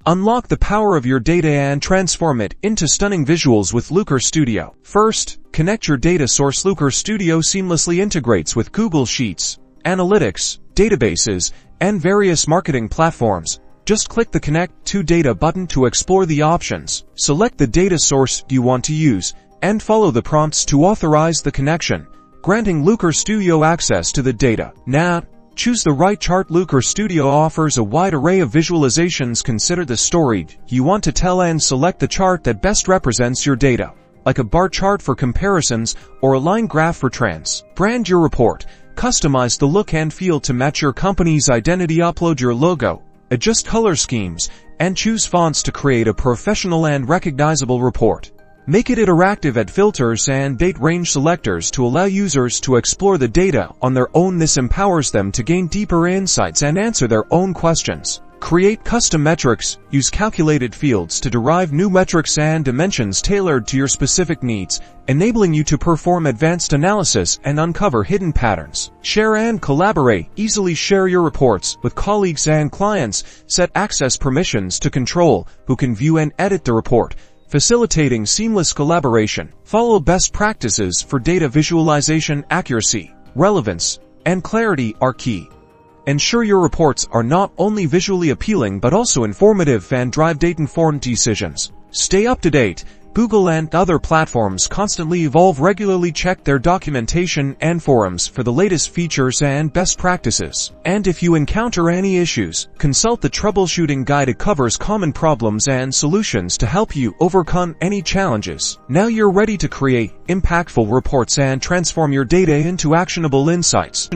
Unlock the power of your data and transform it into stunning visuals with Looker Studio. First, connect your data source. Looker Studio seamlessly integrates with Google Sheets, Analytics, databases, and various marketing platforms. Just click the Connect to Data button to explore the options. Select the data source you want to use, and follow the prompts to authorize the connection, granting Looker Studio access to the data. Now, choose the right chart. Looker Studio offers a wide array of visualizations. Consider the story you want to tell and select the chart that best represents your data, like a bar chart for comparisons or a line graph for trends. Brand your report. Customize the look and feel to match your company's identity. Upload your logo, adjust color schemes, and choose fonts to create a professional and recognizable report. Make it interactive. Add filters and date range selectors to allow users to explore the data on their own. This empowers them to gain deeper insights and answer their own questions. Create custom metrics. Use calculated fields to derive new metrics and dimensions tailored to your specific needs, enabling you to perform advanced analysis and uncover hidden patterns. Share and collaborate. Easily share your reports with colleagues and clients. Set access permissions to control who can view and edit the report, facilitating seamless collaboration. Follow best practices for data visualization. Accuracy, relevance, and clarity are key. Ensure your reports are not only visually appealing but also informative and drive data-informed decisions. Stay up to date. Google and other platforms constantly evolve. Regularly check their documentation and forums for the latest features and best practices. And if you encounter any issues, consult the Troubleshooting Guide. It covers common problems and solutions to help you overcome any challenges. Now you're ready to create impactful reports and transform your data into actionable insights.